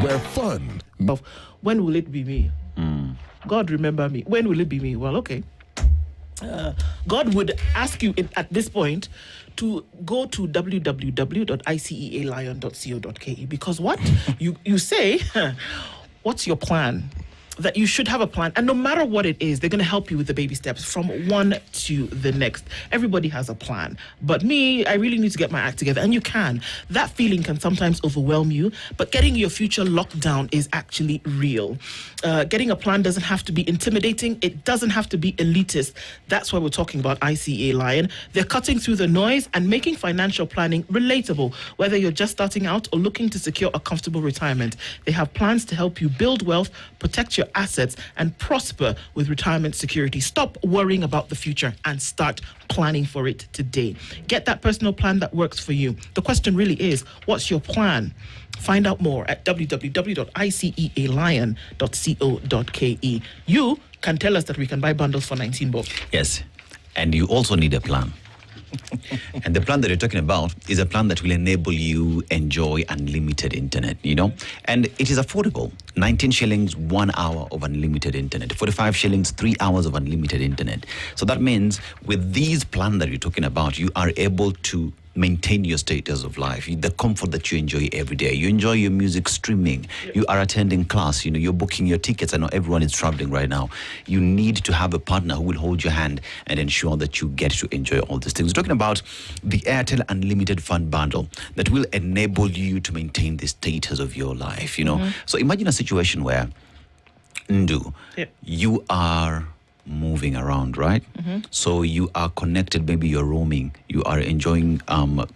where fun. When will it be me? God remember me. When will it be me? Well, okay. God would ask you at this point to go to www.icealion.co.ke because what? you say, what's your plan? That you should have a plan, and no matter what it is, they're going to help you with the baby steps from one to the next. Everybody has a plan, but me, I really need to get my act together, and you can. That feeling can sometimes overwhelm you, but getting your future locked down is actually real. Getting a plan doesn't have to be intimidating. It doesn't have to be elitist. That's why we're talking about ICA Lion. They're cutting through the noise and making financial planning relatable, whether you're just starting out or looking to secure a comfortable retirement. They have plans to help you build wealth, protect your assets, and prosper with retirement security. Stop worrying about the future and start planning for it today. Get that personal plan that works for you. The question really is, what's your plan? Find out more at www.icealion.co.ke. You can tell us that we can buy bundles for 19 bob. Yes, and you also need a plan. And the plan that you're talking about is a plan that will enable you enjoy unlimited internet, and it is affordable. 19 shillings, 1 hour of unlimited internet. 45 shillings, 3 hours of unlimited internet. So that means with these plans that you're talking about, you are able to maintain your status of life, the comfort that you enjoy every day. You enjoy your music streaming. You are attending class. You're booking your tickets. I know everyone is traveling right now. You need to have a partner who will hold your hand and ensure that you get to enjoy all these things. We're talking about the Airtel Unlimited Fund Bundle that will enable you to maintain the status of your life. So imagine a situation where you are moving around, right? So you are connected, maybe you're roaming, you are enjoying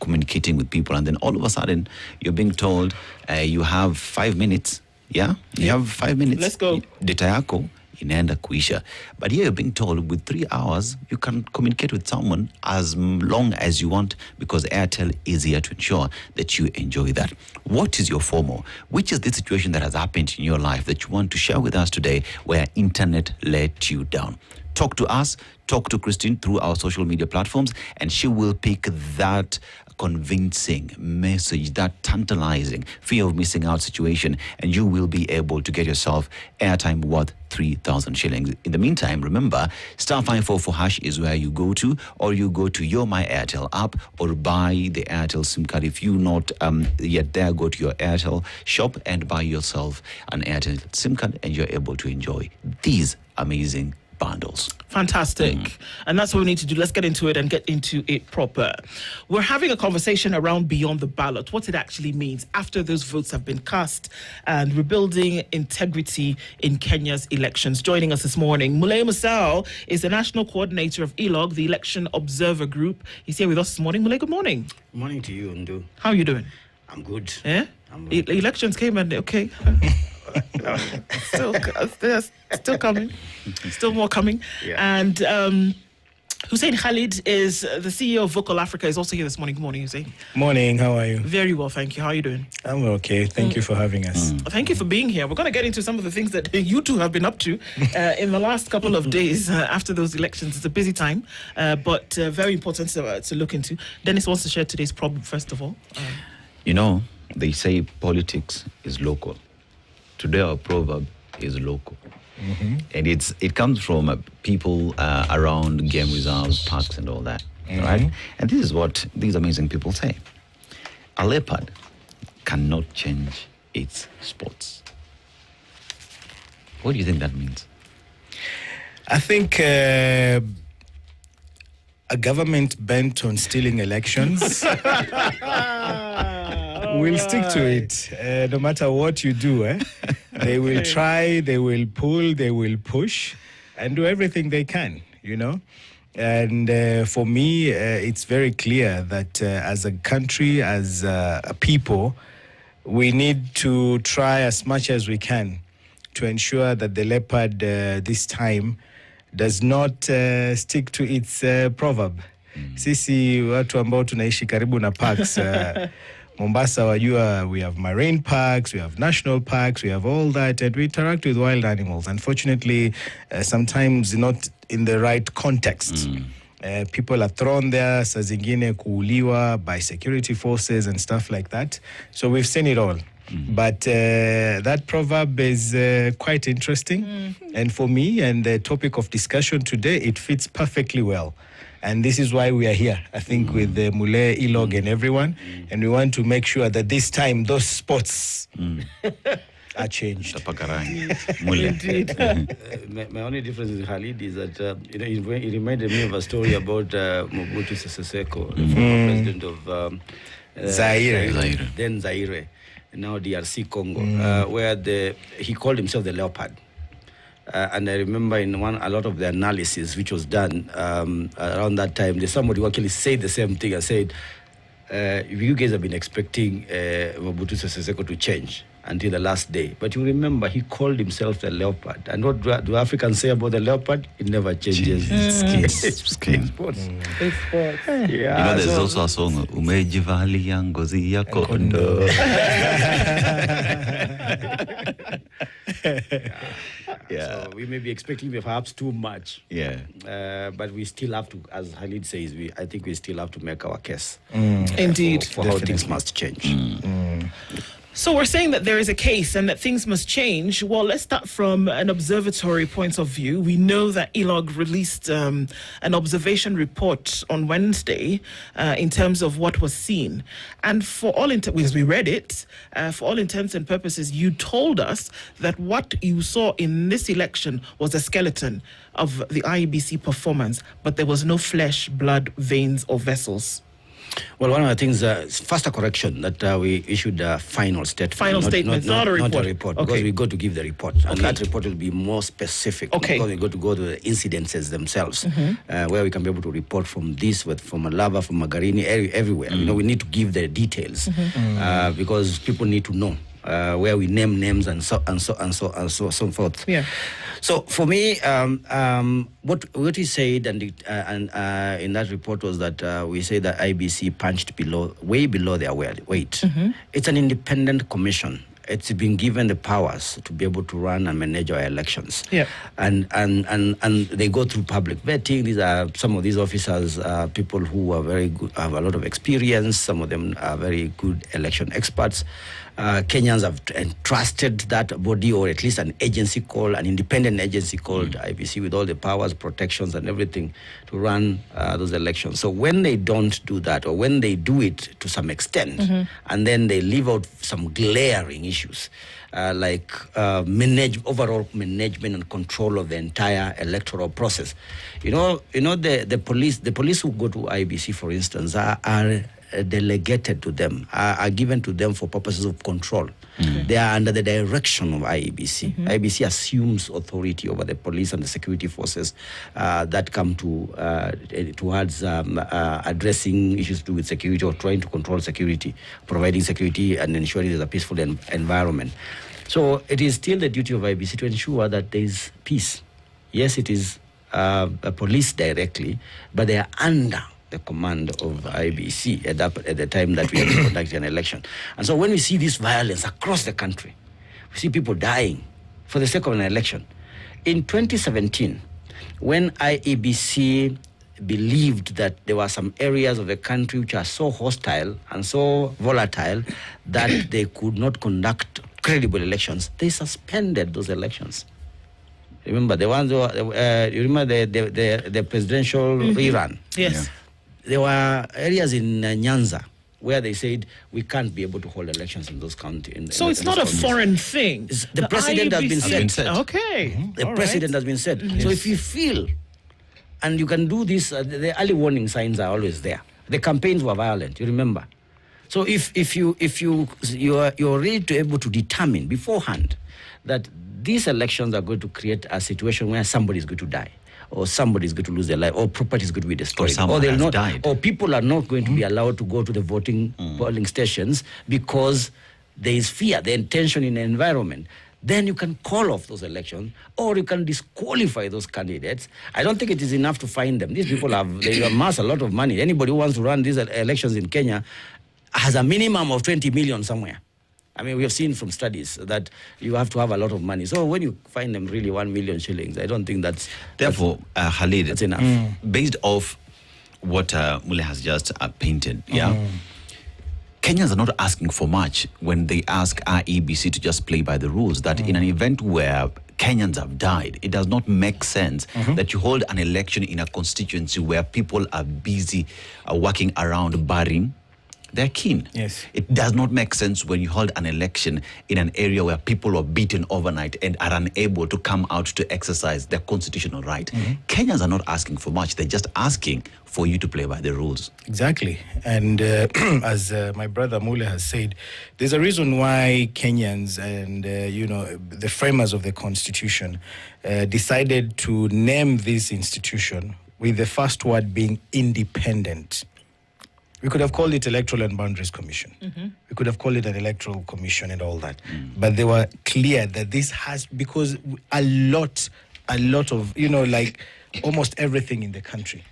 communicating with people, and then all of a sudden you're being told you have 5 minutes. You have 5 minutes. Let's go. Data yako inaenda kuisha. But here you're being told with 3 hours you can communicate with someone as long as you want, because Airtel is here to ensure that you enjoy that. What is your FOMO? Which is the situation that has happened in your life that you want to share with us today where internet let you down? Talk to us, talk to Christine through our social media platforms, and she will pick that convincing message, that tantalizing fear of missing out situation, and you will be able to get yourself airtime worth 3,000 shillings. In the meantime, remember, *544# is where you go to, or you go to your My Airtel app or buy the Airtel SIM card. If you're not yet there, go to your Airtel shop and buy yourself an Airtel SIM card, and you're able to enjoy these amazing bundles. Fantastic. And that's what we need to do. Let's get into it and get into it proper. We're having a conversation around beyond the ballot, what it actually means after those votes have been cast, and rebuilding integrity in Kenya's elections. Joining us this morning, Mulay Musau is the national coordinator of ELOG, the Election Observer Group. He's here with us this morning. Mulay, good morning. Good morning to you, Ndu. How are you doing? I'm good. Yeah? Elections came and okay. still coming. Still more coming. Yeah. And Hussein Khalid is the CEO of Vocal Africa, is also here this morning. Good morning, Hussein. Morning, how are you? Very well, thank you. How are you doing? I'm okay. Thank you for having us. Thank you for being here. We're going to get into some of the things that you two have been up to in the last couple of days after those elections. It's a busy time, but very important to look into. Dennis wants to share today's problem, first of all. They say politics is local. Today our proverb is local. And it comes from people around game reserves, parks and all that, right? And this is what these amazing people say. A leopard cannot change its spots. What do you think that means? I think a government bent on stealing elections will stick to it, no matter what you do. They will try, they will pull, they will push, and do everything they can, And for me, it's very clear that as a country, as a people, we need to try as much as we can to ensure that the leopard this time does not stick to its proverb. Sisi watu ambao tunaishi karibu na parks, Mombasa, wajua, we have marine parks, we have national parks, we have all that, and we interact with wild animals. Unfortunately, sometimes not in the right context. People are thrown there, saa zingine kuuliwa by security forces and stuff like that. So we've seen it all. But that proverb is quite interesting. And for me, and the topic of discussion today, it fits perfectly well. And this is why we are here, I think, with Mule, Ilog, and everyone. And we want to make sure that this time those spots are changed. Indeed. My only difference with Khalid is that it reminded me of a story about Mobutu Sese Seko, the former president of Zaire. Then Zaire, now DRC Congo, where he called himself the leopard. And I remember in a lot of the analysis which was done around that time, there's somebody who actually said the same thing. I said, you guys have been expecting Mobutu Sese Seko to change until the last day. But you remember, he called himself the leopard. And what do Africans say about the leopard? It never changes. Skin. Yeah, There's also a song, Umejivalia ngozi ya kondo. So we may be expecting perhaps too much. But we still have to, as Khalid says, I think we still have to make our case. Indeed. For how things must change. So we're saying that there is a case and that things must change. Well, let's start from an observatory point of view. We know that ELOG released an observation report on Wednesday in terms of what was seen. And for all because we read it, for all intents and purposes, you told us that what you saw in this election was a skeleton of the IEBC performance, but there was no flesh, blood, veins, or vessels. Well, one of the things, first a correction, that we issued a final statement. Final statement, not a report. Not a report, okay. Because we got to give the report. And that report will be more specific. Okay. Because we got to go to the incidences themselves, where we can be able to report from this, from Malaba, from Magarini, everywhere. We need to give the details because people need to know. Where we name names and so forth. Yeah. So for me, what we said and in that report was that we say that IBC punched way below their weight. It's an independent commission. It's been given the powers to be able to run and manage our elections. Yeah. And they go through public vetting. These are some of these officers, people who are very good, have a lot of experience. Some of them are very good election experts. Kenyans have entrusted that body, or at least an independent agency called IBC, with all the powers, protections, and everything to run those elections. So when they don't do that, or when they do it to some extent, and then they leave out some glaring issues, like overall management and control of the entire electoral process. The police who go to IBC, for instance, are delegated to them, are given to them for purposes of control. They are under the direction of IEBC. IEBC assumes authority over the police and the security forces that come towards addressing issues to do with security, or trying to control security, providing security and ensuring there's a peaceful environment. So it is still the duty of IEBC to ensure that there is peace. Yes, it is a police directly, but they are under the command of IBC at the time that we are conducting an election. And so when we see this violence across the country, we see people dying for the sake of an election. In 2017, when IEBC believed that there were some areas of the country which are so hostile and so volatile that they could not conduct credible elections, they suspended those elections. Remember the ones you remember the presidential rerun? Yes. Yeah. There were areas in Nyanza where they said we can't be able to hold elections in those counties. So it's not a foreign thing. The precedent has been set. Okay. The precedent has been set. So if you feel, and you can do this, the early warning signs are always there. The campaigns were violent, you remember. So if you're ready to able to determine beforehand that these elections are going to create a situation where somebody is going to die, or somebody is going to lose their life, or property is going to be destroyed, or people are not going to be allowed to go to the voting polling stations because there is fear, the intention in the environment, then you can call off those elections, or you can disqualify those candidates. I don't think it is enough to find them. These people they amass a lot of money. Anybody who wants to run these elections in Kenya has a minimum of 20 million somewhere. I mean, we have seen from studies that you have to have a lot of money. So when you find them really 1 million shillings, I don't think that's... Therefore, Khalid, that's enough. Based off what Mule has just painted. Yeah. Kenyans are not asking for much when they ask IEBC to just play by the rules. That in an event where Kenyans have died, it does not make sense that you hold an election in a constituency where people are busy working around burying their kin. Yes. It does not make sense when you hold an election in an area where people were beaten overnight and are unable to come out to exercise their constitutional right. Kenyans are not asking for much. They're just asking for you to play by the rules. Exactly. And as my brother Mule has said, there's a reason why Kenyans and, the framers of the Constitution decided to name this institution with the first word being independent. We could have called it Electoral and Boundaries Commission. We could have called it an Electoral Commission and all that. But they were clear that this has, because a lot of, like almost everything in the country,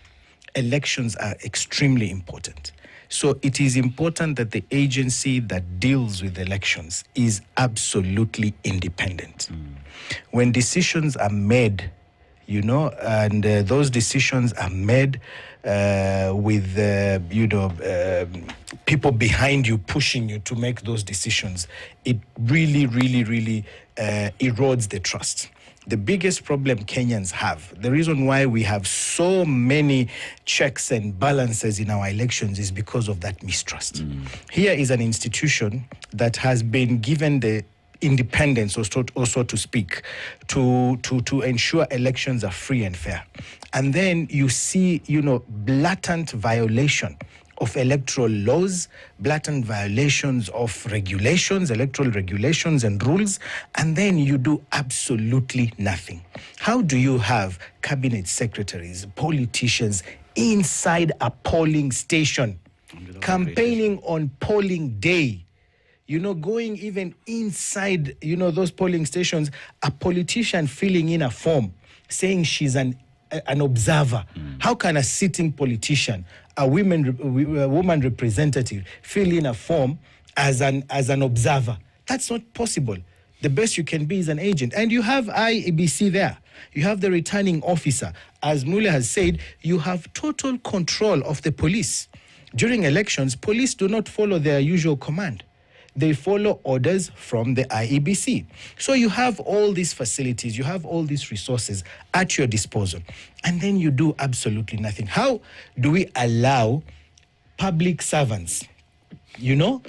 elections are extremely important. So it is important that the agency that deals with elections is absolutely independent. When decisions are made, and those decisions are made with people behind you pushing you to make those decisions, it really, really, really erodes the trust. The biggest problem Kenyans have, the reason why we have so many checks and balances in our elections is because of that mistrust. Here is an institution that has been given the independence, also to speak, to ensure elections are free and fair. And then you see, blatant violation of electoral laws, blatant violations of regulations, electoral regulations and rules, and then you do absolutely nothing. How do you have cabinet secretaries, politicians inside a polling station, campaigning on polling day? Going even inside, those polling stations, a politician filling in a form saying she's an observer. How can a sitting politician, a woman representative, fill in a form as an observer? That's not possible. The best you can be is an agent. And you have IEBC there. You have the returning officer. As Mule has said, you have total control of the police. During elections, police do not follow their usual command. They follow orders from the IEBC. So you have all these facilities, you have all these resources at your disposal, and then you do absolutely nothing. How do we allow public servants, a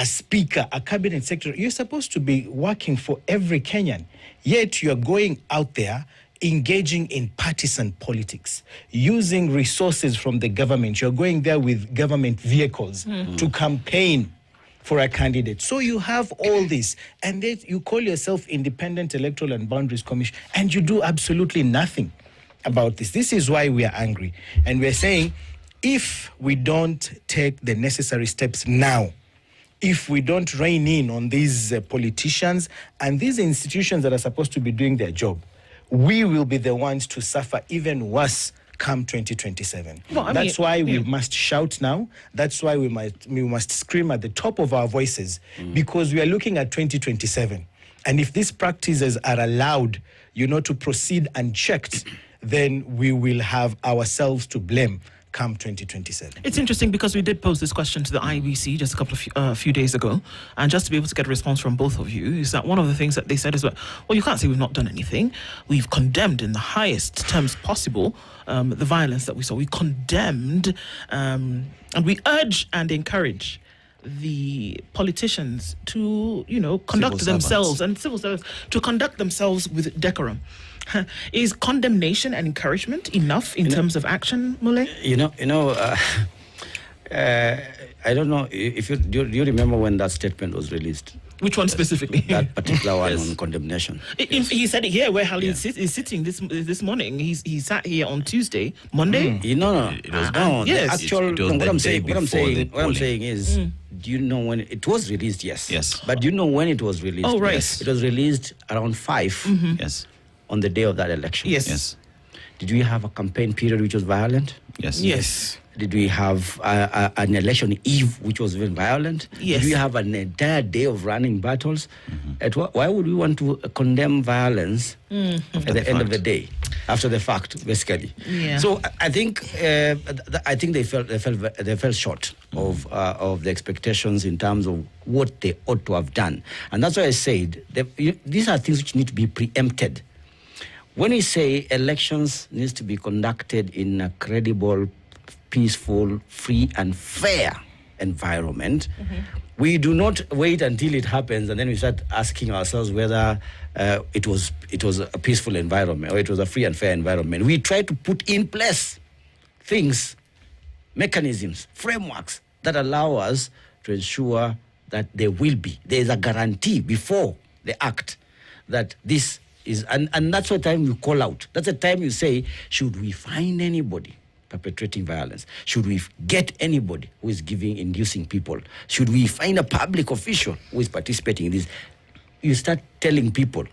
speaker, a cabinet secretary, you're supposed to be working for every Kenyan, yet you're going out there engaging in partisan politics, using resources from the government. You're going there with government vehicles to campaign for a candidate. So you have all this, and then you call yourself Independent Electoral and Boundaries Commission, and you do absolutely nothing about this. This is why we are angry. And we're saying, if we don't take the necessary steps now, if we don't rein in on these politicians and these institutions that are supposed to be doing their job, we will be the ones to suffer even worse come 2027. That's why we must shout now. That's why we must scream at the top of our voices, because we are looking at 2027. And if these practices are allowed, to proceed unchecked, then we will have ourselves to blame come 2027. It's interesting because we did pose this question to the IEBC just a couple of few days ago, and just to be able to get a response from both of you, is that one of the things that they said is, well, you can't say we've not done anything. We've condemned in the highest terms possible the violence that we saw. We condemned and we urge and encourage the politicians to, conduct themselves, and civil servants to conduct themselves with decorum. Is condemnation and encouragement enough in terms of action, Mule? I don't know if do you remember when that statement was released? Which one specifically? That particular one on condemnation. He said it here where Halil is sitting this morning. He sat here on Tuesday, Monday. No. It was yes. What I'm saying is, do you know when it was released? Yes. But do you know when it was released? Oh, right. Yes. It was released around 5. Yes. On the day of that election. Yes. Did we have a campaign period which was violent? Yes. Yes. Did we have an election eve which was very violent? Yes. Did we have an entire day of running battles? Why would we want to condemn violence at the end of the day, after the fact, basically? Yeah. So I think they fell short of the expectations in terms of what they ought to have done, and that's why I said these are things which need to be preempted. When we say elections needs to be conducted in a credible, peaceful, free and fair environment, we do not wait until it happens and then we start asking ourselves whether it was a peaceful environment or it was a free and fair environment. We try to put in place things, mechanisms, frameworks that allow us to ensure that there is a guarantee before the act that this is, and that's the time you call out. That's the time you say, should we find anybody perpetrating violence? Should we get anybody who is inducing people? Should we find a public official who is participating in this? You start telling people,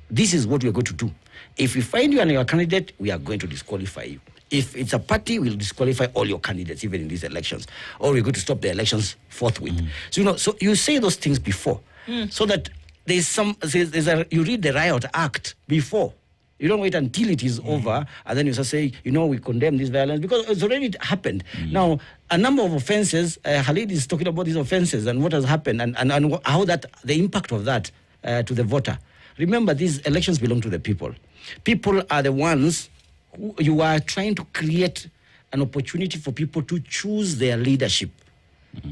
this is what we're going to do. If we find you and your candidate, we are going to disqualify you. If it's a party, we'll disqualify all your candidates, even in these elections. Or we're going to stop the elections forthwith. So you say those things before, so that you read the Riot Act before. You don't wait until it is over, and then you just say, we condemn this violence, because it's already happened. Now, a number of offenses, Khalid is talking about these offenses and what has happened and how the impact of that to the voter. Remember, these elections belong to the people. People are the ones who you are trying to create an opportunity for people to choose their leadership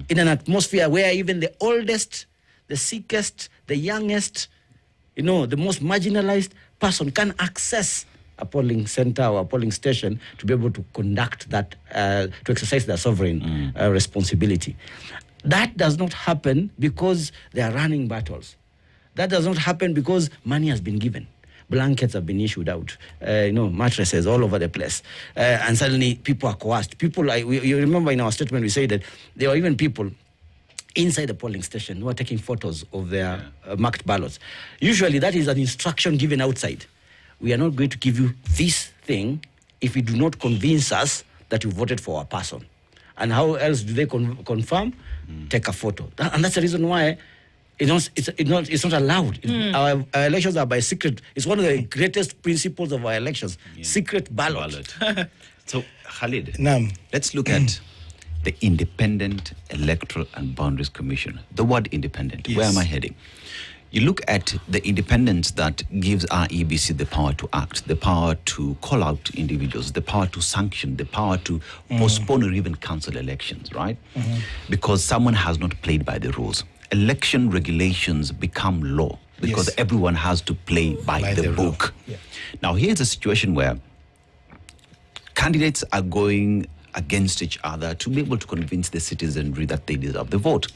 in an atmosphere where even the oldest, the sickest, the youngest, the most marginalized person can access a polling center or a polling station to be able to conduct that, to exercise their sovereign responsibility. That does not happen because they are running battles. That does not happen because money has been given. Blankets have been issued out, mattresses all over the place. And suddenly people are coerced. You remember in our statement we said that there were even people inside the polling station who are taking photos of their marked ballots. Usually that is an instruction given outside. We are not going to give you this thing if you do not convince us that you voted for a person. And how else do they confirm? Take a photo. And that's the reason why it's not allowed. Our elections are by secret. It's one of the greatest principles of our elections. Secret ballot. So, Khalid, Naam. let's look at the Independent Electoral and Boundaries Commission. The word independent, where am I heading? You look at the independence that gives our IEBC the power to act, the power to call out individuals, the power to sanction, the power to postpone or even cancel elections, right? Because someone has not played by the rules. Election regulations become law because everyone has to play by the book. Yeah. Now, here's a situation where candidates are going against each other to be able to convince the citizenry that they deserve the vote.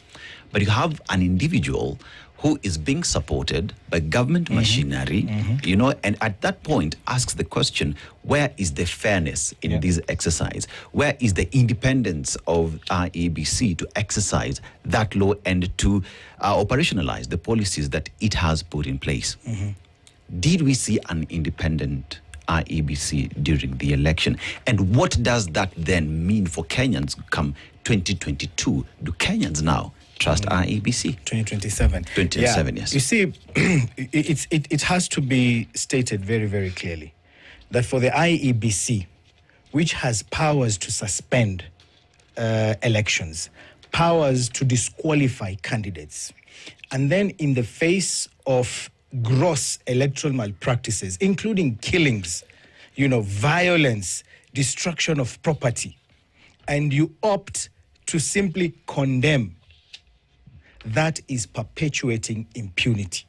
But you have an individual who is being supported by government machinery, and at that point asks the question, where is the fairness in this exercise? Where is the independence of IEBC to exercise that law and to operationalize the policies that it has put in place? Did we see an independent IEBC during the election? And what does that then mean for Kenyans come 2022? Do Kenyans now trust IEBC? 2027. 2027, yes. You see, it has to be stated very, very clearly that for the IEBC, which has powers to suspend elections, powers to disqualify candidates, and then in the face of gross electoral malpractices, including killings, violence, destruction of property, and you opt to simply condemn, that is perpetuating impunity.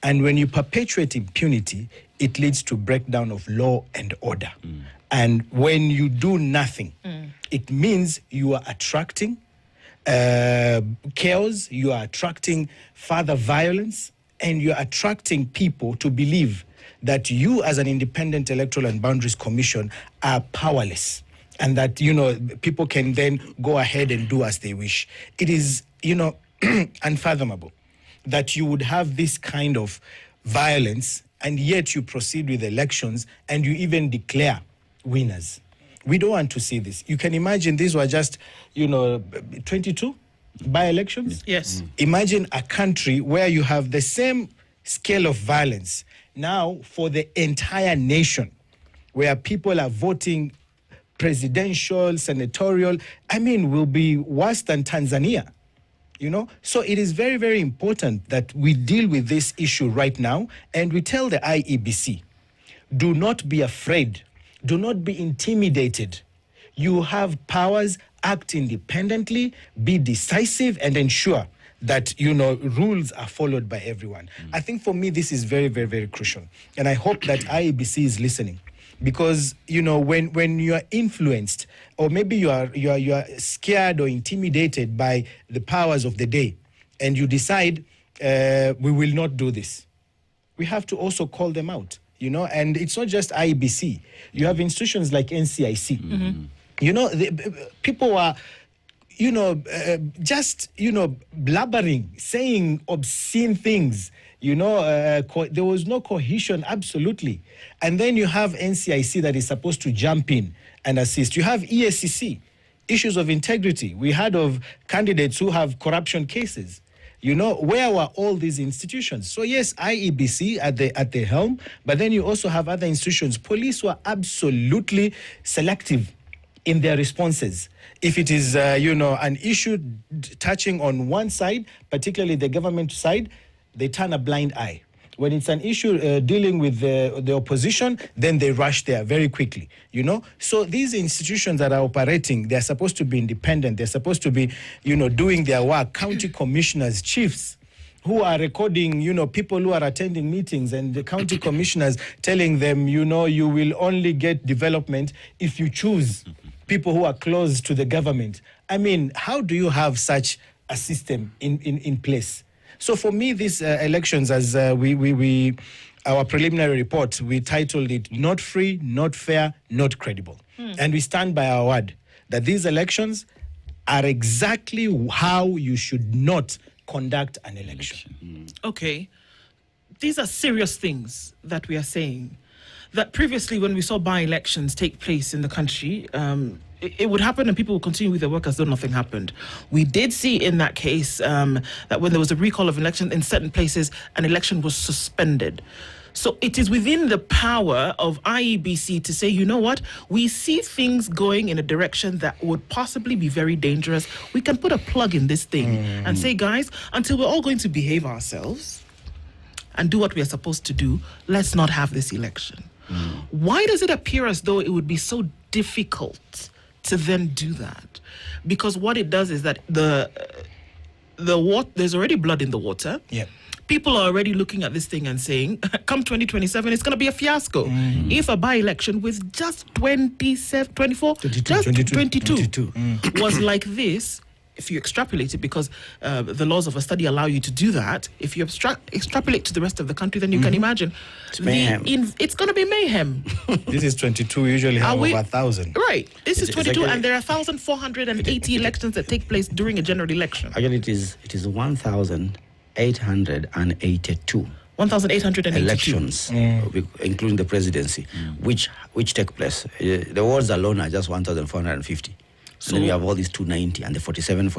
And when you perpetuate impunity, it leads to breakdown of law and order. And when you do nothing, it means you are attracting chaos, you are attracting further violence, and you're attracting people to believe that you as an Independent Electoral and Boundaries Commission are powerless and that, people can then go ahead and do as they wish. It is, unfathomable that you would have this kind of violence and yet you proceed with elections and you even declare winners. We don't want to see this. You can imagine these were just, 22 by-elections. Yes. Imagine a country where you have the same scale of violence now for the entire nation, where people are voting presidential, senatorial. Will be worse than Tanzania. So it is very, very important that we deal with this issue right now, and we tell the IEBC, do not be afraid, do not be intimidated. You have powers, act independently, be decisive, and ensure that, rules are followed by everyone. I think for me, this is very, very, very crucial. And I hope that IEBC is listening. Because, when you are influenced, or maybe you are scared or intimidated by the powers of the day, and you decide, we will not do this, we have to also call them out, and it's not just IEBC. You have institutions like NCIC. People are, blabbering, saying obscene things. There was no cohesion, absolutely. And then you have NCIC that is supposed to jump in and assist. You have EACC, issues of integrity. We heard of candidates who have corruption cases. Where were all these institutions? So yes, IEBC at the helm, but then you also have other institutions. Police were absolutely selective in their responses. If it is, an issue touching on one side, particularly the government side, they turn a blind eye. When it's an issue dealing with the opposition, then they rush there very quickly, So these institutions that are operating, they're supposed to be independent. They're supposed to be, doing their work. County commissioners, chiefs, who are recording, people who are attending meetings, and the county commissioners telling them, you will only get development if you choose people who are close to the government. How do you have such a system in place? So for me, these elections, as our preliminary report, we titled it "Not Free, Not Fair, Not Credible." And we stand by our word that these elections are exactly how you should not conduct an election. Okay. These are serious things that we are saying. That previously, when we saw by-elections take place in the country, it would happen and people would continue with their work as though nothing happened. We did see in that case that when there was a recall of election in certain places, an election was suspended. So it is within the power of IEBC to say, you know what, we see things going in a direction that would possibly be very dangerous. We can put a plug in this thing and say, guys, until we're all going to behave ourselves and do what we are supposed to do, let's not have this election. Why does it appear as though it would be so difficult to then do that? Because what it does is that there's already blood in the water. Yeah. People are already looking at this thing and saying, come 2027, it's going to be a fiasco. If a by-election with just 22 was like this, if you extrapolate it, because the laws of a study allow you to do that, if you extrapolate to the rest of the country, then you can imagine it's going to be mayhem. This is 22, usually have over 1,000. Right. This is 22, and there are 1,480 elections that take place during a general election. Actually, it is 1,882. 1,882 elections, including the presidency, which take place. The wards alone are just 1,450. So then we have all these 290 and the 47.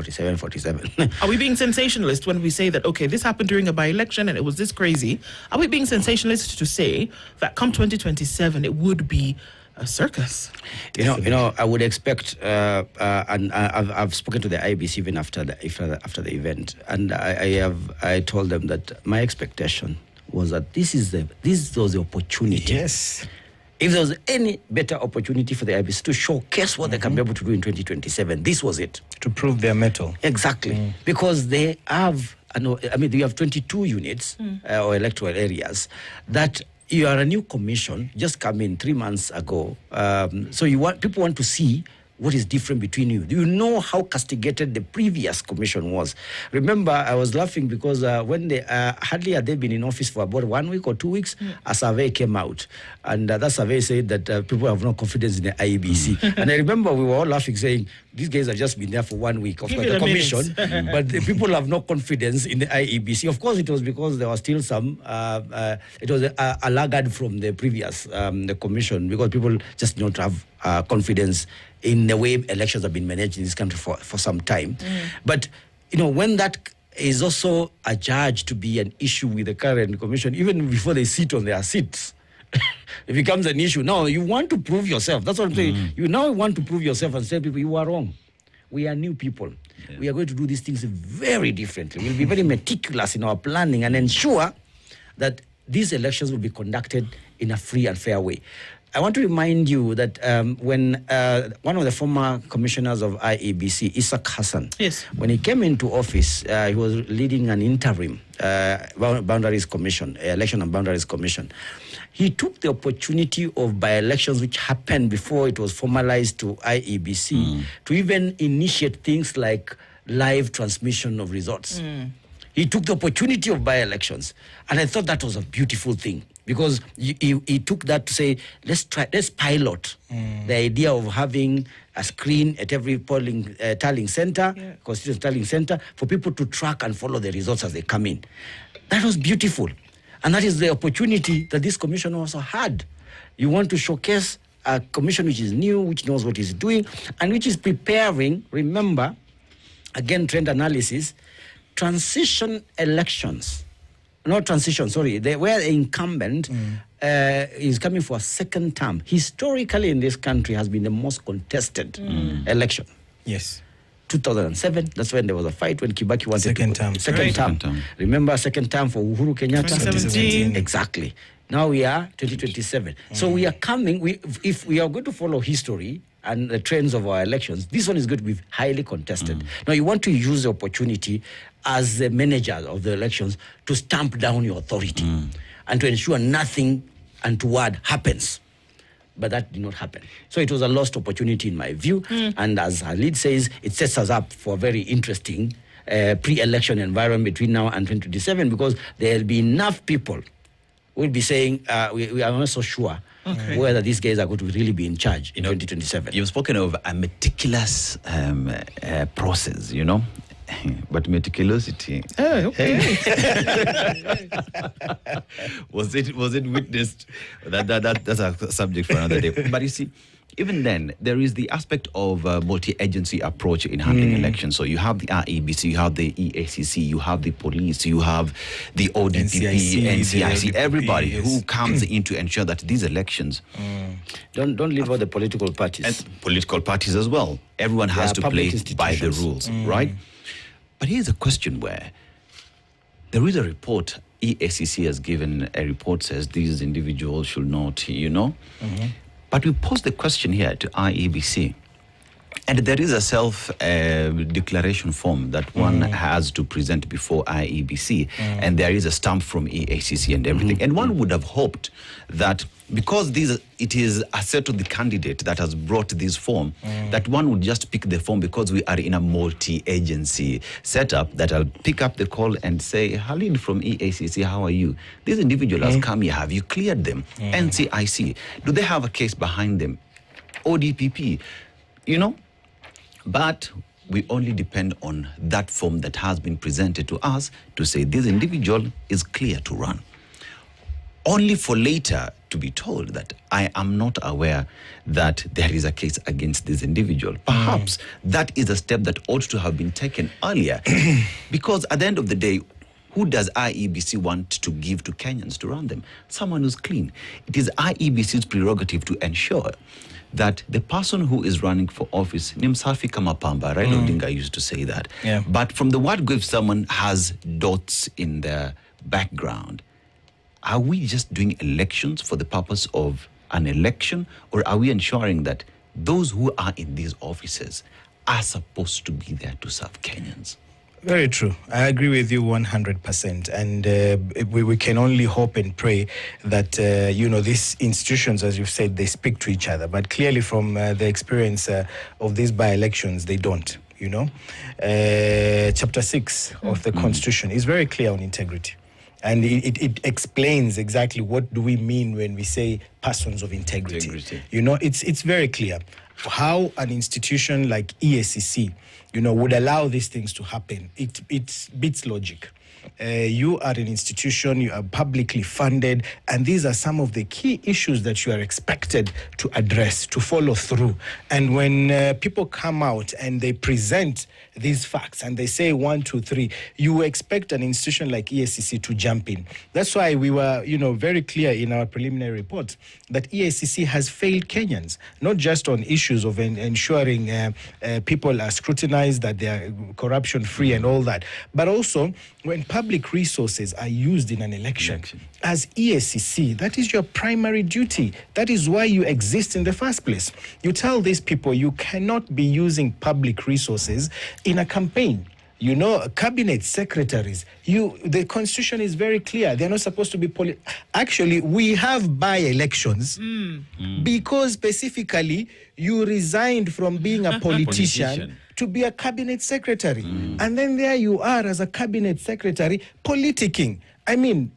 Are we being sensationalist when we say that, okay, this happened during a by-election and it was this crazy? Are we being sensationalist to say that come 2027 it would be a circus? I would expect, and I've spoken to the IEBC even after the event, and I told them that my expectation was that this was the opportunity. Yes. If there was any better opportunity for the IEBC to showcase what they can be able to do in 2027, this was it. To prove their mettle. Exactly. Because they have, you have 22 units or electoral areas that you are a new commission, just come in 3 months ago. So people want to see what is different between you. Do you know how castigated the previous commission was? Remember, I was laughing because when they hardly had they been in office for about 1 week or 2 weeks, a survey came out. And that survey said that people have no confidence in the IEBC. And I remember we were all laughing saying, these guys have just been there for 1 week. Of Give course, it the a commission, minute. but the people have no confidence in the IEBC. Of course, it was because there was still some, it was a laggard from the previous the commission, because people just don't have confidence in the way elections have been managed in this country for some time. But, when that is also adjudged to be an issue with the current commission, even before they sit on their seats, it becomes an issue. Now, you want to prove yourself. That's what I'm saying. You now want to prove yourself and tell people you are wrong. We are new people. Yeah. We are going to do these things very differently. We'll be very meticulous in our planning and ensure that these elections will be conducted in a free and fair way. I want to remind you that when one of the former commissioners of IEBC, Isaac Hassan, yes, when he came into office, he was leading an interim boundaries commission, election and boundaries commission. He took the opportunity of by-elections which happened before it was formalized to IEBC to even initiate things like live transmission of results. He took the opportunity of by-elections, and I thought that was a beautiful thing, because he took that to say, let's pilot the idea of having a screen at every polling tallying center, constituency tallying center, for people to track and follow the results as they come in. That was beautiful. And that is the opportunity that this commission also had. You want to showcase a commission which is new, which knows what it's doing, and which is preparing, remember, again, trend analysis, transition elections. Not transition, sorry. Where the incumbent is coming for a second term. Historically in this country has been the most contested election. Yes. 2007, that's when there was a fight when Kibaki wanted Second term. Second term. Remember, second term for Uhuru Kenyatta? 2017. Exactly. Now we are 2027. So we are coming, if we are going to follow history and the trends of our elections, this one is going to be highly contested. Now you want to use the opportunity as the manager of the elections to stamp down your authority and to ensure nothing untoward happens. But that did not happen. So it was a lost opportunity in my view. And as our lead says, it sets us up for a very interesting pre-election environment between now and 2027, because there will be enough people who will be saying, we are not so sure whether these guys are going to really be in charge in 2027. You've spoken of a meticulous process, but meticulosity. Oh, okay. was it witnessed? That's a subject for another day. But you see, even then, there is the aspect of multi-agency approach in handling elections. So you have the IEBC, you have the EACC, you have the police, you have the ODPP, NCIC, everybody who comes in to ensure that these elections... Don't leave out the political parties. And political parties as well. Everyone has to play by the rules, right? But here's a question where there is a report, EACC has given a report, says these individuals should not, But we pose the question here to IEBC, and there is a self-declaration form that one has to present before IEBC, and there is a stamp from EACC and everything. And one would have hoped that because it is a set of the candidate that has brought this form, that one would just pick the form, because we are in a multi-agency setup, that I'll pick up the call and say, Halid from EACC, how are you? This individual has come here. Have you cleared them? NCIC, do they have a case behind them? ODPP, But we only depend on that form that has been presented to us to say this individual is clear to run. Only for later to be told that I am not aware that there is a case against this individual. Perhaps that is a step that ought to have been taken earlier. Because at the end of the day, who does IEBC want to give to Kenyans to run them? Someone who's clean. It is IEBC's prerogative to ensure that the person who is running for office, Nimsafi Kamapamba, Raila Odinga used to say that. Yeah. But from the word go, if someone has dots in their background, are we just doing elections for the purpose of an election, or are we ensuring that those who are in these offices are supposed to be there to serve Kenyans? Very true. I agree with you 100%. And we can only hope and pray that, these institutions, as you've said, they speak to each other. But clearly from the experience of these by-elections, they don't, Chapter 6 of the Constitution is very clear on integrity. And it explains exactly what do we mean when we say persons of integrity. You know, it's very clear how an institution like EACC, you know, would allow these things to happen. It beats logic. You are an institution, you are publicly funded, and these are some of the key issues that you are expected to address, to follow through. And when people come out and they present these facts and they say 1, 2, 3, you expect an institution like EACC to jump in. That's why we were, you know, very clear in our preliminary report that EACC has failed Kenyans, not just on issues of ensuring people are scrutinized, that they are corruption-free and all that, but also when public resources are used in an election. As EACC, that is your primary duty. That is why you exist in the first place. You tell these people you cannot be using public resources in a campaign. You know, cabinet secretaries, the constitution is very clear. They're not supposed to be Actually, we have by-elections because specifically you resigned from being a politician to be a cabinet secretary. And then there you are as a cabinet secretary politicking. I mean,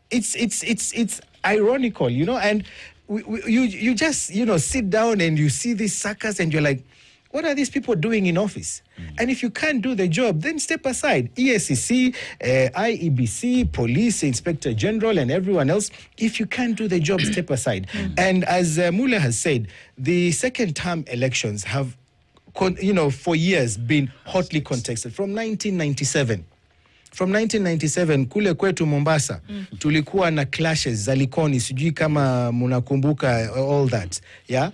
it's ironical, you know, and you just, you know, sit down and you see these suckers and you're like, what are these people doing in office? And if you can't do the job, then step aside. EACC, IEBC, police, inspector general, and everyone else, if you can't do the job, step aside. And as Mule has said, the second term elections have, you know, for years been hotly contested. From 1997, kule kwetu Mombasa, tulikuwa na clashes za Likoni, sijui kama munakumbuka all that. Yeah?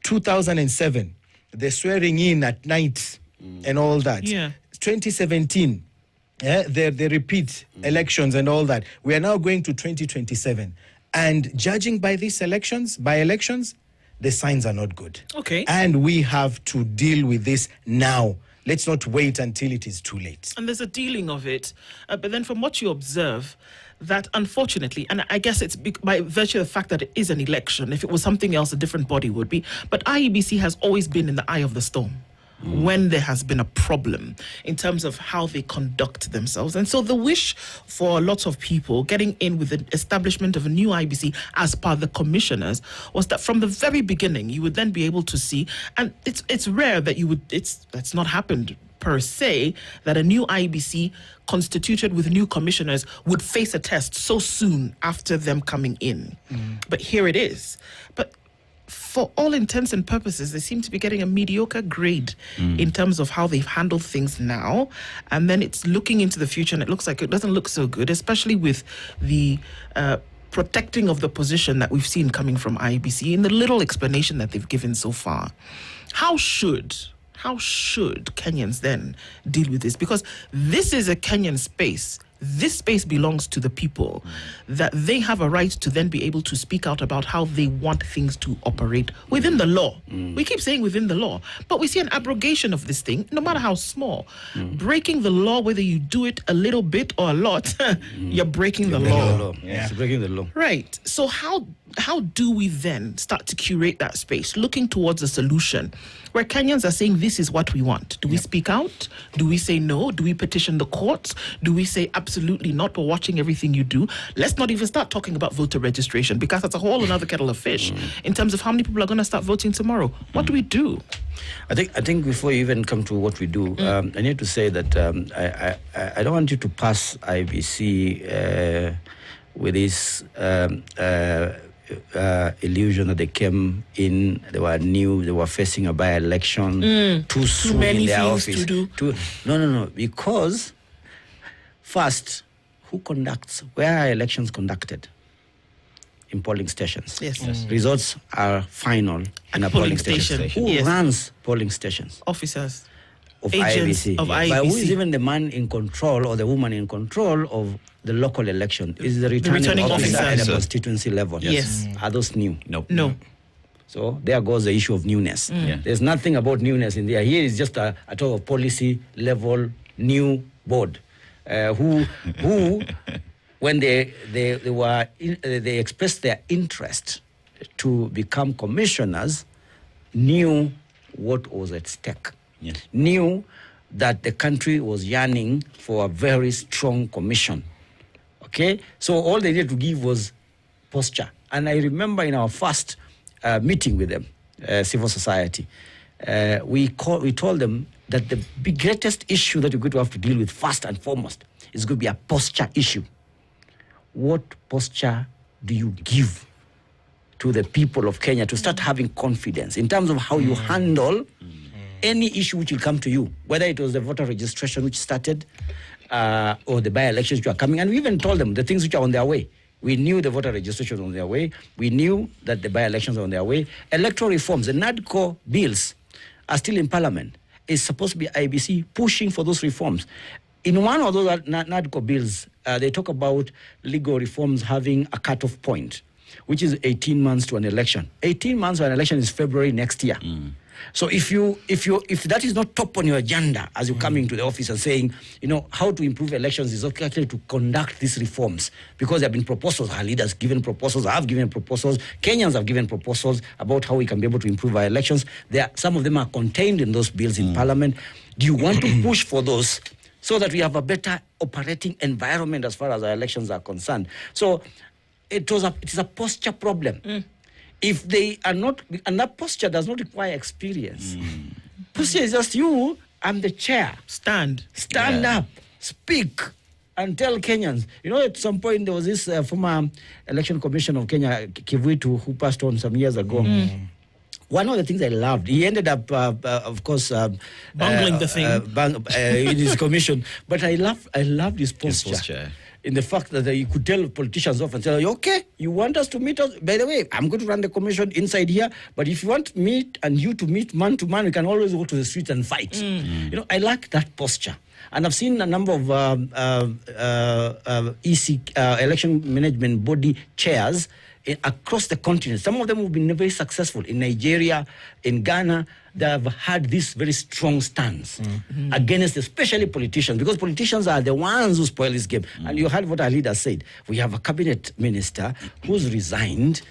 2007, the swearing in at night and all that. 2017, the repeat elections and all that. We are now going to 2027. And judging by these elections, the signs are not good. Okay. And we have to deal with this now. Let's not wait until it is too late. And there's a dealing of it. But then from what you observe, that unfortunately, and I guess it's by virtue of the fact that it is an election, if it was something else, a different body would be. But IEBC has always been in the eye of the storm when there has been a problem in terms of how they conduct themselves. And so the wish for lots of people getting in with the establishment of a new IEBC as per the commissioners was that from the very beginning, you would then be able to see, and it's rare that that's not happened per se, that a new IEBC constituted with new commissioners would face a test so soon after them coming in. But here it is. But for all intents and purposes, they seem to be getting a mediocre grade in terms of how they've handled things now. And then it's looking into the future, and it looks like it doesn't look so good, especially with the protecting of the position that we've seen coming from IEBC in the little explanation that they've given so far. How should Kenyans then deal with this? Because this is a Kenyan space. This space belongs to the people, that they have a right to then be able to speak out about how they want things to operate within the law. We keep saying within the law, but we see an abrogation of this thing, no matter how small. Breaking the law, whether you do it a little bit or a lot, you're breaking the law. It's breaking the law. Right. So how do we then start to curate that space, looking towards a solution where Kenyans are saying this is what we want? Do we speak out? Do we say no? Do we petition the courts? Do we say absolutely not, we're watching everything you do? Let's not even start talking about voter registration, because that's a whole another kettle of fish in terms of how many people are going to start voting tomorrow. What do we do? I think before you even come to what we do, I need to say that I don't want you to pass IBC with this illusion that they came in, they were new, they were facing a by-election too soon in their office. No, because first, where are elections conducted? In polling stations. Yes. Results are final in a polling station. Who runs polling stations? Officers. Of Agents IEBC. of IEBC. But who is even the man in control or the woman in control of the local election? Is the returning officer at the constituency level. Yes. Are those new? No. So there goes the issue of newness. There's nothing about newness in there. Here is just a talk of policy level new board who when they expressed their interest to become commissioners, knew what was at stake. Knew that the country was yearning for a very strong commission Okay, so all they needed to give was posture. And I remember in our first meeting with them, civil society, we told them that the greatest issue that you're going to have to deal with first and foremost is going to be a posture issue. What posture do you give to the people of Kenya to start having confidence in terms of how you handle any issue which will come to you, whether it was the voter registration which started or the by-elections which are coming? And we even told them the things which are on their way. We knew the voter registration was on their way. We knew that the by-elections are on their way. Electoral reforms, the NADCO bills are still in Parliament. It's supposed to be IEBC pushing for those reforms. In one of those NADCO bills, they talk about legal reforms having a cutoff point, which is 18 months to an election. 18 months to an election is February next year. So if that is not top on your agenda as you're coming to the office and saying, how to improve elections is actually to conduct these reforms, because there have been proposals, our leaders given proposals, I've given proposals, Kenyans have given proposals about how we can be able to improve our elections. Some of them are contained in those bills in Parliament. Do you want to push for those so that we have a better operating environment as far as our elections are concerned? So it is a posture problem. If they are not, and that posture does not require experience. Posture is just you, I'm the chair. Stand up, speak, and tell Kenyans. At some point there was this former election commission of Kenya, Kivuitu, who passed on some years ago. One of the things I loved, he ended up, of course, bungling the thing in his commission. But I loved his posture. In the fact that you could tell politicians off and say, okay, you want us to meet us? By the way, I'm going to run the commission inside here, but if you want me and you to meet man to man, we can always go to the street and fight. I like that posture. And I've seen a number of EC, election management body chairs across the continent. Some of them have been very successful. In Nigeria, in Ghana, they have had this very strong stance against especially politicians, because politicians are the ones who spoil this game. And you heard what our leader said. We have a cabinet minister who's resigned,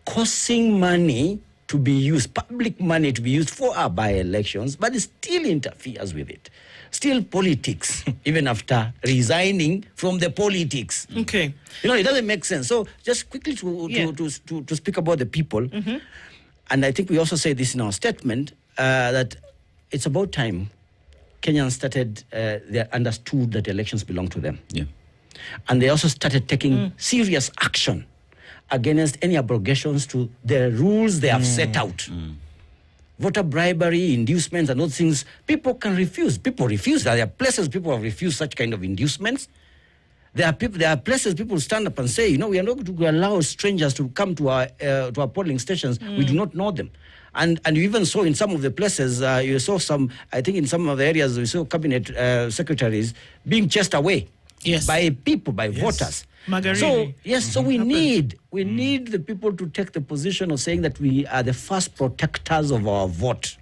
causing money to be used, public money to be used for our by-elections, but it still interferes with it. Still politics, even after resigning from the politics. Okay. It doesn't make sense. So just quickly to speak about the people, and I think we also say this in our statement, that it's about time Kenyans started, they understood that elections belong to them. Yeah. And they also started taking serious action against any abrogations to the rules they have set out. Voter bribery, inducements, and those things, people can refuse. People refuse. There are places people have refused such kind of inducements. There are places people stand up and say, we are not going to allow strangers to come to our polling stations. We do not know them. And you even saw in some of the places, you saw some, I think in some of the areas, we saw cabinet secretaries being chased away by people, by voters. Margarine. So we need the people to take the position of saying that we are the first protectors of our vote.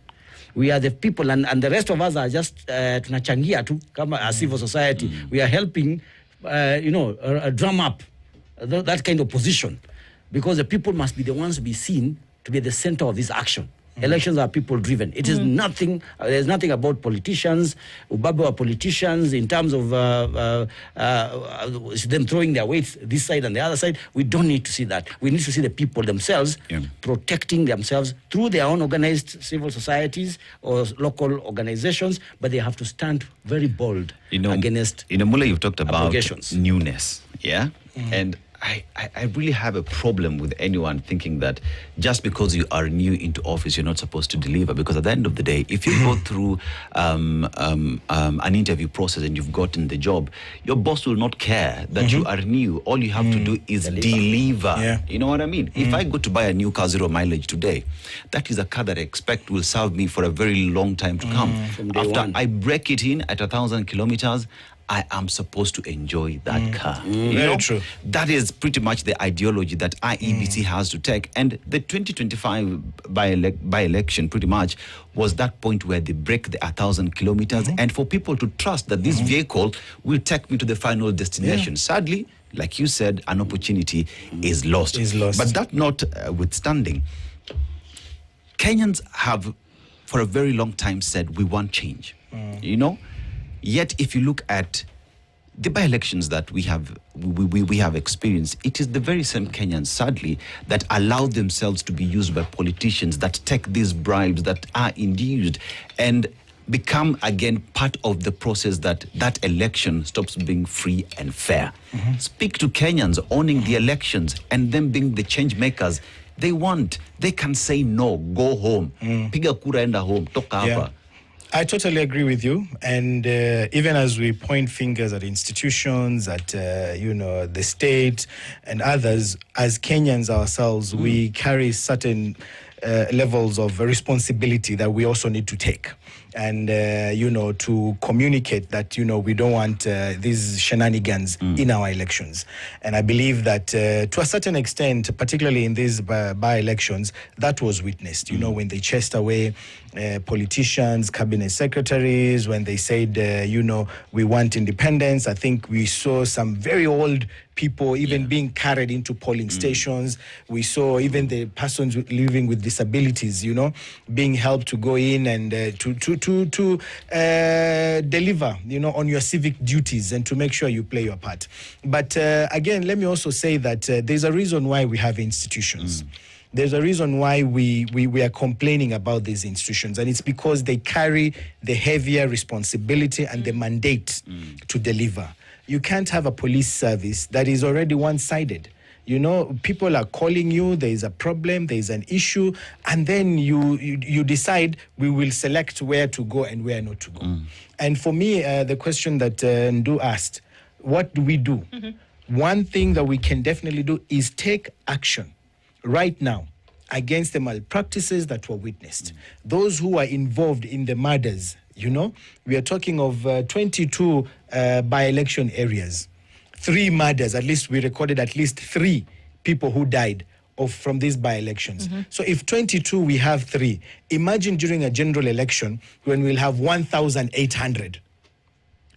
We are the people, and the rest of us are just tunachangia to come as civil society. We are helping, drum up that kind of position, because the people must be the ones to be seen to be at the center of this action. Elections are people-driven. It is nothing. There's nothing about politicians, ubabe wa politicians in terms of them throwing their weights this side and the other side. We don't need to see that. We need to see the people themselves protecting themselves through their own organized civil societies or local organizations, but they have to stand very bold against Mula, you've talked about abrogations. Newness, and I really have a problem with anyone thinking that just because you are new into office, you're not supposed to deliver. Because at the end of the day, if you go through an interview process and you've gotten the job, your boss will not care that you are new. All you have to do is deliver. Yeah. You know what I mean? If I go to buy a new car 0 mileage today, that is a car that I expect will serve me for a very long time to come. After I break it in at 1,000 kilometers, I am supposed to enjoy that car. Very true. That is pretty much the ideology that IEBC has to take. And the 2025 by-election pretty much was that point where they break the 1,000 kilometers and for people to trust that this vehicle will take me to the final destination. Sadly, like you said, an opportunity is lost. But that notwithstanding, Kenyans have for a very long time said we want change. Yet, if you look at the by-elections that we have experienced, it is the very same Kenyans, sadly, that allow themselves to be used by politicians that take these bribes, that are induced, and become again part of the process that election stops being free and fair. Speak to Kenyans owning the elections and them being the change makers they want. They can say no, go home. Piga kura, enda home, toka hapa. I totally agree with you. And even as we point fingers at institutions, at the state and others, as Kenyans ourselves, we carry certain levels of responsibility that we also need to take. And, to communicate that, we don't want these shenanigans in our elections. And I believe that to a certain extent, particularly in these by-elections, that was witnessed, when they chased away politicians, cabinet secretaries, when they said, we want independence. I think we saw some very old people even being carried into polling stations. We saw even the persons living with disabilities, being helped to go in and to deliver, on your civic duties and to make sure you play your part. But again, let me also say that there's a reason why we have institutions. There's a reason why we are complaining about these institutions, and it's because they carry the heavier responsibility and the mandate to deliver. You can't have a police service that is already one-sided. People are calling you, there is a problem, there is an issue, and then you decide we will select where to go and where not to go. And for me, the question that Ndu asked, what do we do? One thing that we can definitely do is take action right now against the malpractices that were witnessed. Those who are involved in the murders, we are talking of 22 by-election areas. 3 murders, at least we recorded at least 3 people who died from these by-elections. So if 22, we have 3. Imagine during a general election when we'll have 1,800.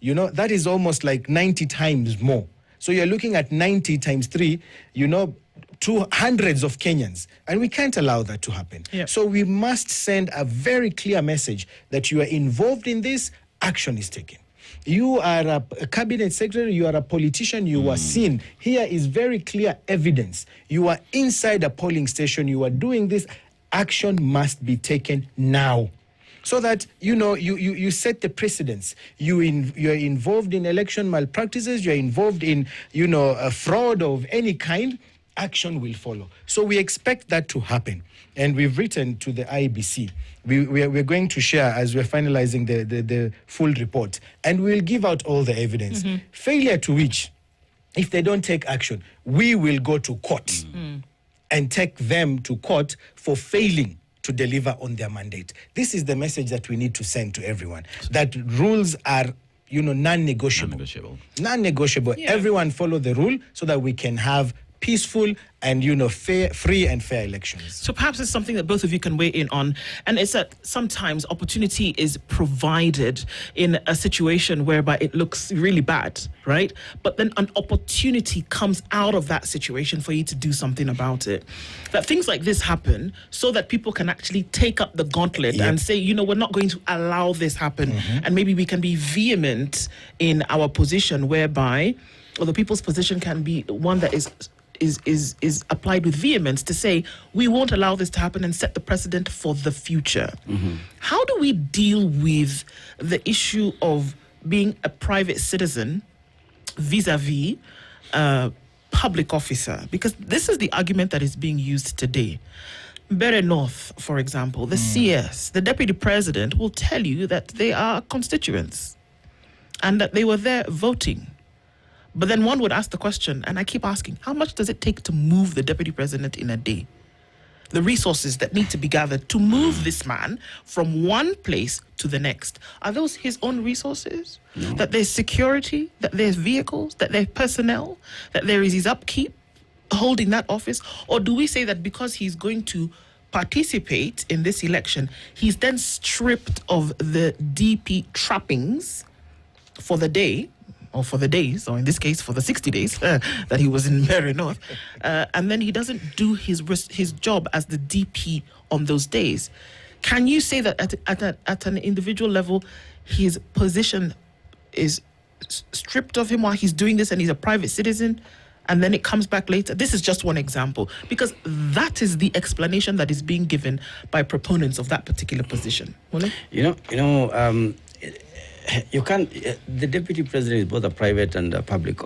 That is almost like 90 times more. So you're looking at 90 times 3, to hundreds of Kenyans. And we can't allow that to happen. Yep. So we must send a very clear message that you are involved in this, action is taken. You are a cabinet secretary, you are a politician, you are seen. Here is very clear evidence. You are inside a polling station, you are doing this, action must be taken now. So that, you set the precedence. You're involved in election malpractices, you're involved in, a fraud of any kind, action will follow. So we expect that to happen. And we've written to the IEBC. We're going to share as we're finalizing the full report. And we'll give out all the evidence. Failure to which, if they don't take action, we will go to court and take them to court for failing to deliver on their mandate. This is the message that we need to send to everyone. That rules are non-negotiable. Non-negotiable. Yeah. Everyone follow the rule so that we can have peaceful and free and fair elections. So perhaps it's something that both of you can weigh in on, and it's that sometimes opportunity is provided in a situation whereby it looks really bad, right? But then an opportunity comes out of that situation for you to do something about it. That things like this happen so that people can actually take up the gauntlet and say, we're not going to allow this happen. And maybe we can be vehement in our position whereby, or the people's position can be one that is applied with vehemence to say, we won't allow this to happen and set the precedent for the future. How do we deal with the issue of being a private citizen vis-a-vis a public officer? Because this is the argument that is being used today. Mbeere North, for example, the CS, the deputy president will tell you that they are constituents and that they were there voting. But then one would ask the question, and I keep asking, how much does it take to move the deputy president in a day? The resources that need to be gathered to move this man from one place to the next. Are those his own resources? No. That there's security, that there's vehicles, that there's personnel, that there is his upkeep holding that office? Or do we say that because he's going to participate in this election, he's then stripped of the DP trappings for the day, or for the days, or in this case, for the 60 days that he was in Mbeere North, and then he doesn't do his job as the DP on those days? Can you say that at an individual level, his position is stripped of him while he's doing this and he's a private citizen, and then it comes back later. This is just one example, because that is the explanation that is being given by proponents of that particular position. Wole? You can't. The deputy president is both a private and a public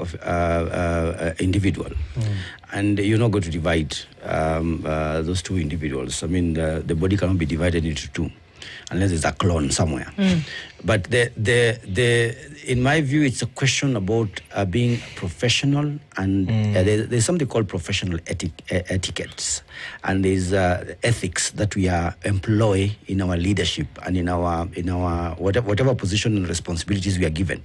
individual, and you're not going to divide those two individuals. I mean, the body cannot be divided into two, unless there's a clone somewhere. But in my view, it's a question about being professional, and there's something called professional etiquettes, and there's ethics that we employ in our leadership and in our whatever position and responsibilities we are given.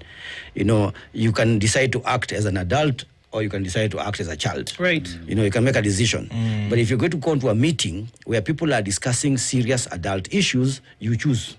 You can decide to act as an adult, or you can decide to act as a child. Right. You can make a decision. But if you're going to go to a meeting where people are discussing serious adult issues, you choose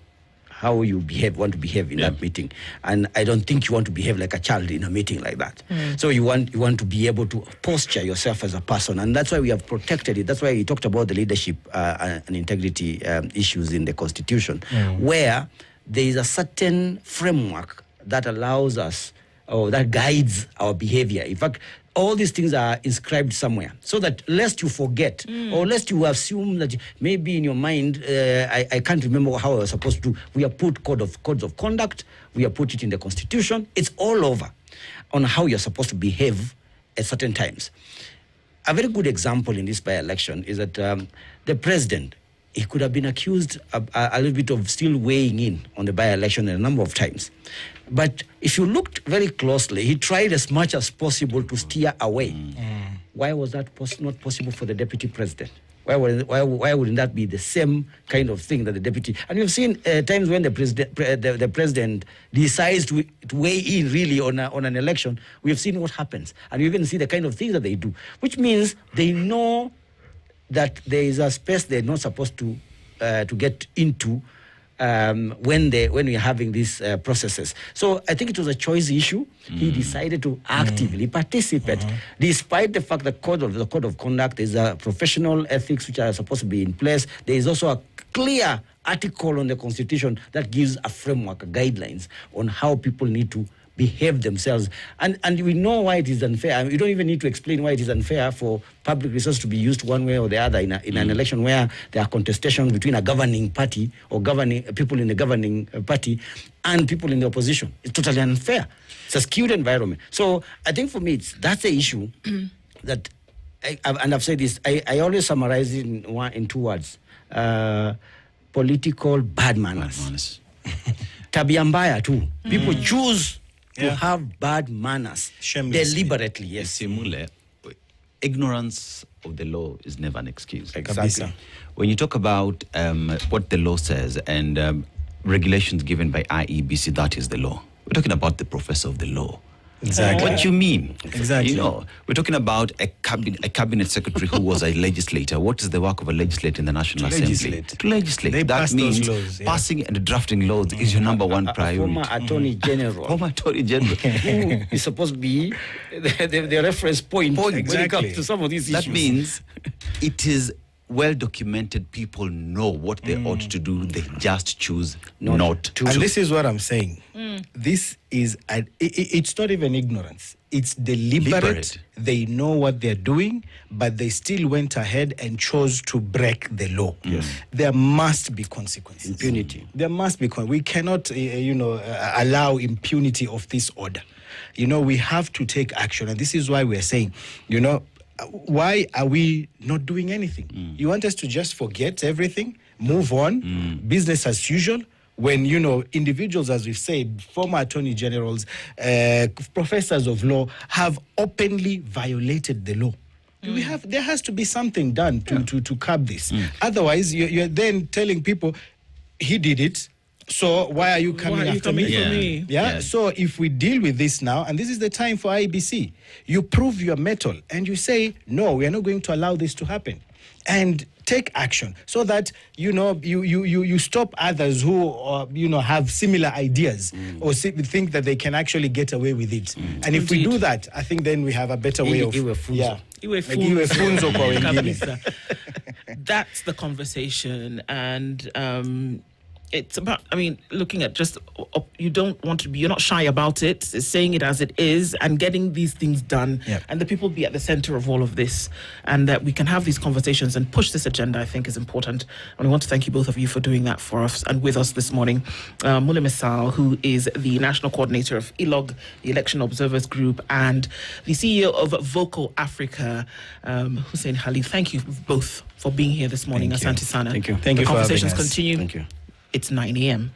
how you want to behave in that meeting. And I don't think you want to behave like a child in a meeting like that. So you want to be able to posture yourself as a person. And that's why we have protected it. That's why we talked about the leadership and integrity issues in the Constitution, where there is a certain framework that allows us, or that guides our behavior. In fact, all these things are inscribed somewhere, so that lest you forget, or lest you assume that maybe in your mind, I can't remember how I was supposed to. We have put codes of conduct. We have put it in the Constitution. It's all over on how you're supposed to behave at certain times. A very good example in this by-election is that the president, he could have been accused a little bit of still weighing in on the by-election a number of times. But if you looked very closely, he tried as much as possible to steer away. Why was that not possible for the deputy president? Why wouldn't that be the same kind of thing that the deputy? And we've seen times when the president decides to weigh in really on an election. We've seen what happens, and you even see the kind of things that they do, which means they know that there is a space they're not supposed to get into when we're having these processes. So I think it was a choice issue. He decided to actively participate, despite the fact that the code of conduct is a professional ethics which are supposed to be in place. There is also a clear article on the Constitution that gives a framework, guidelines on how people need to behave themselves, and we know why it is unfair. We don't even need to explain why it is unfair for public resources to be used one way or the other in an election where there are contestations between a governing party or people in the governing party and people in the opposition. It's totally unfair. It's a skewed environment. So I think for me, that's the issue that, I've said this. I always summarize it in two words: political bad manners. Tabia mbaya too. People choose to have bad manners deliberately. Yes. Simule, ignorance of the law is never an excuse. Exactly. When you talk about what the law says and regulations given by IEBC, that is the law. We're talking about the professor of the law. Exactly. What you mean? Exactly. We're talking about a cabinet secretary who was a legislator. What is the work of a legislator in the National Assembly? To legislate. They that pass means those laws, passing and drafting laws is your number one priority. Former Attorney General. Former Attorney General. Who is supposed to be the reference point when it comes to some of these issues. That means it is well documented. People know what they ought to do. They just choose not to. And this is what I'm saying. This is, it's not even ignorance. It's deliberate. They know what they're doing, but they still went ahead and chose to break the law. There must be consequences. Impunity. There must be. We cannot, allow impunity of this order. We have to take action. And this is why we're saying, why are we not doing anything? You want us to just forget everything, move on, business as usual? When, individuals, as we've said, former attorney generals, professors of law, have openly violated the law. There has to be something done to curb this. Otherwise, you're then telling people, he did it, so why are you coming after me? So if we deal with this now, and this is the time for IEBC, you prove your mettle and you say, no, we are not going to allow this to happen. And take action so that you stop others who have similar ideas or think that they can actually get away with it. And if we do that, I think then we have a better way of That's the conversation, and it's about, I mean, looking at just, you don't want to be, you're not shy about it, saying it as it is and getting these things done. Yep. And the people be at the center of all of this, and that we can have these conversations and push this agenda, I think is important. And we want to thank you both of you for doing that for us and with us this morning. Mule Misal, who is the National Coordinator of ILOG, the Election Observers Group, and the CEO of Vocal Africa, Hussein Khalid. Thank you both for being here this morning. Thank you. Asante Sana. Thank you. Thank The you for having conversations us. continue. Thank you. It's 9 a.m.